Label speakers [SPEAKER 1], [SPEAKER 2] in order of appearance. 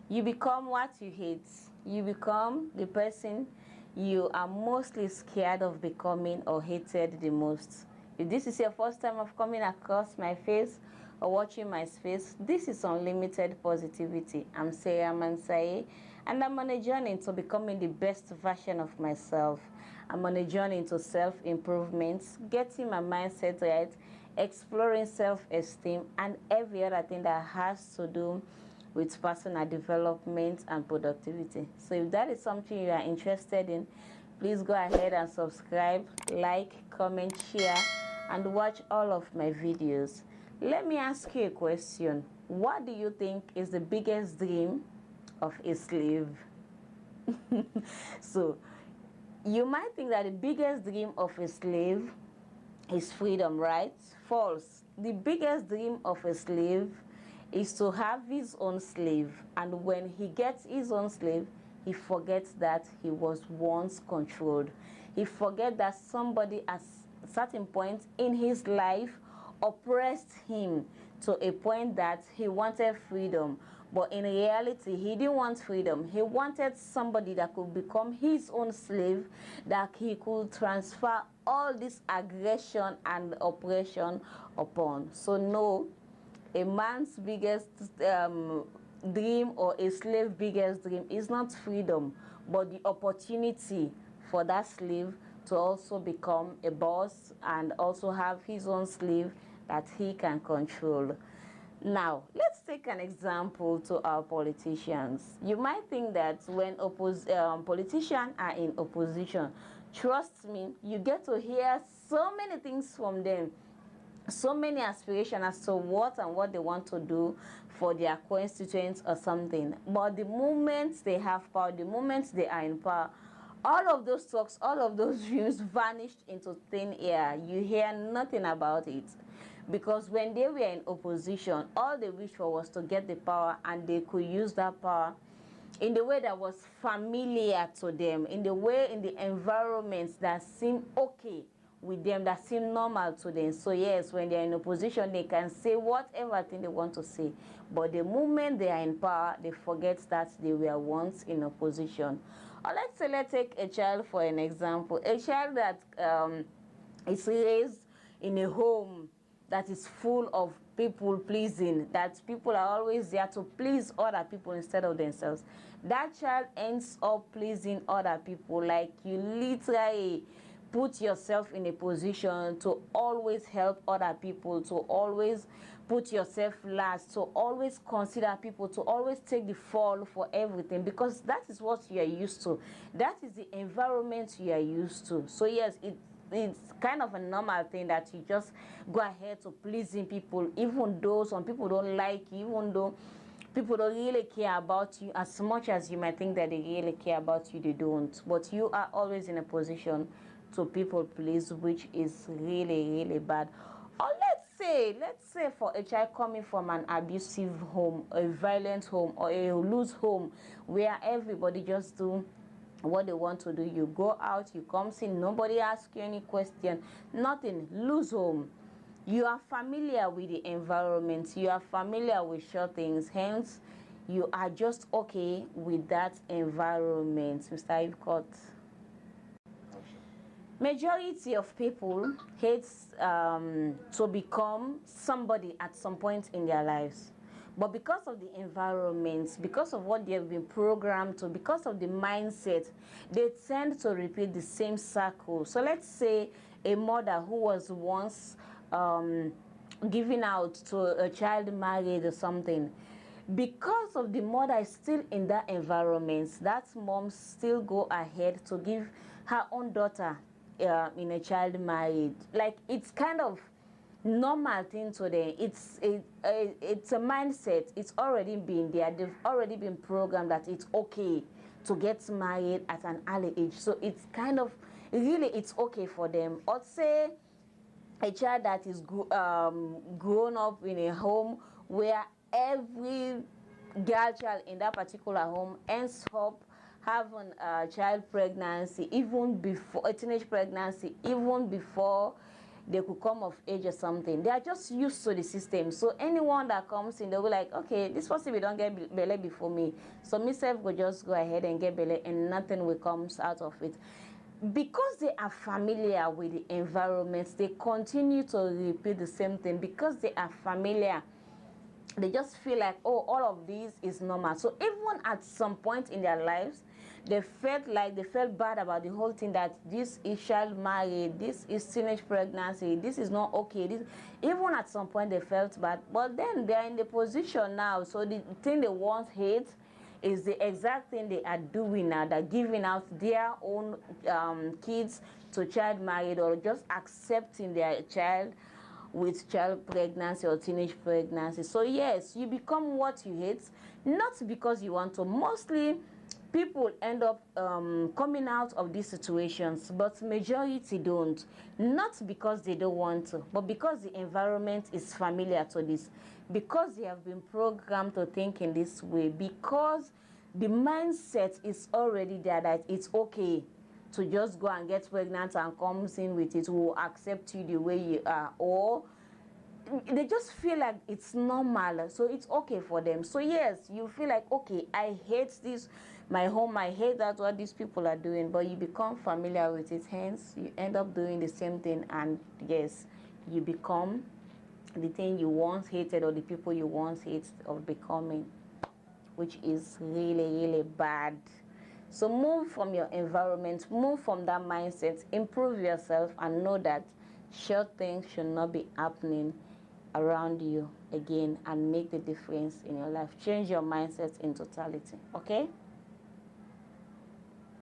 [SPEAKER 1] You become what you hate. You become the person you are mostly scared of becoming or hated the most. If this is your first time of coming across my face or watching my space, this is Unlimited Positivity. I'm Sarah Mansaye, and I'm on a journey to becoming the best version of myself. I'm on a journey to self-improvement, getting my mindset right, exploring self-esteem, and every other thing that has to do with personal development and productivity. So if that is something you are interested in, please go ahead and subscribe, like, comment, share, and watch all of my videos. Let me ask you a question. What do you think is the biggest dream of a slave? So you might think that the biggest dream of a slave is freedom, right? False. The biggest dream of a slave is to have his own slave, and when he gets his own slave, he forgets that he was once controlled. He forgets that somebody at a certain point in his life oppressed him to a point that he wanted freedom, but in reality he didn't want freedom. He wanted somebody that could become his own slave, that he could transfer all this aggression and oppression upon. So no, a man's biggest dream or a slave's biggest dream is not freedom, but the opportunity for that slave to also become a boss and also have his own slave that he can control. Now, let's take an example to our politicians. You might think that when politicians are in opposition, trust me, you get to hear so many things from them, so many aspirations as to what they want to do for their constituents or something. But the moment they have power, the moment they are in power, all of those talks, all of those views vanished into thin air. You hear nothing about it. Because when they were in opposition, all they wished for was to get the power, and they could use that power in the way that was familiar to them, in the environments that seemed okay with them, that seem normal to them. So yes, when they're in opposition, they can say whatever thing they want to say. But the moment they are in power, they forget that they were once in opposition. Or let's take a child for an example. A child that is raised in a home that is full of people pleasing, that people are always there to please other people instead of themselves. That child ends up pleasing other people. Like, you literally put yourself in a position to always help other people, to always put yourself last, to always consider people, to always take the fall for everything, because that is what you are used to. That is the environment you are used to. So yes, it's kind of a normal thing that you just go ahead to pleasing people, even though some people don't like you, even though people don't really care about you as much as you might think that they really care about you. They don't. But you are always in a position to people please, which is really, really bad. Or let's say for a child coming from an abusive home, a violent home, or a loose home, where everybody just do what they want to do. You go out, you come in, nobody asks you any question, nothing. Lose home. You are familiar with the environment, you are familiar with sure things, hence you are just okay with that environment. Mr. Ivcott. Majority of people hates to become somebody at some point in their lives. But because of the environment, because of what they have been programmed to, because of the mindset, they tend to repeat the same circle. So let's say a mother who was once giving out to a child married or something. Because of the mother is still in that environment, that mom still go ahead to give her own daughter in a child married. Like, it's kind of normal thing to them. It's a mindset. It's already been there. They've already been programmed that it's okay to get married at an early age. So it's kind of really, it's okay for them. Or say a child that is grown up in a home where every girl child in that particular home ends up having a child pregnancy, even before a teenage pregnancy, even before they could come of age or something. They are just used to the system. So anyone that comes in, they'll be like, okay, this person will don't get belly before me. So myself will just go ahead and get belly and nothing will come out of it. Because they are familiar with the environment, they continue to repeat the same thing. Because they are familiar, they just feel like, oh, all of this is normal. So even at some point in their lives, they felt bad about the whole thing, that this is child marriage, this is teenage pregnancy, this is not okay. Even at some point they felt bad, but then they are in the position now. So the thing they once hate is the exact thing they are doing now. They're giving out their own kids to child marriage, or just accepting their child with child pregnancy or teenage pregnancy. So yes, you become what you hate, not because you want to. Mostly people end up coming out of these situations, but majority don't. Not because they don't want to, but because the environment is familiar to this, because they have been programmed to think in this way, because the mindset is already there that it's okay to just go and get pregnant and comes in with it, will accept you the way you are, or they just feel like it's normal, so it's okay for them. So yes, you feel like, okay, I hate this, my home, I hate that what these people are doing, but you become familiar with it, hence you end up doing the same thing, and yes, you become the thing you once hated, or the people you once hated of becoming, which is really, really bad. So move from your environment, move from that mindset, improve yourself, and know that short things should not be happening around you again, and make the difference in your life. Change your mindset in totality, okay?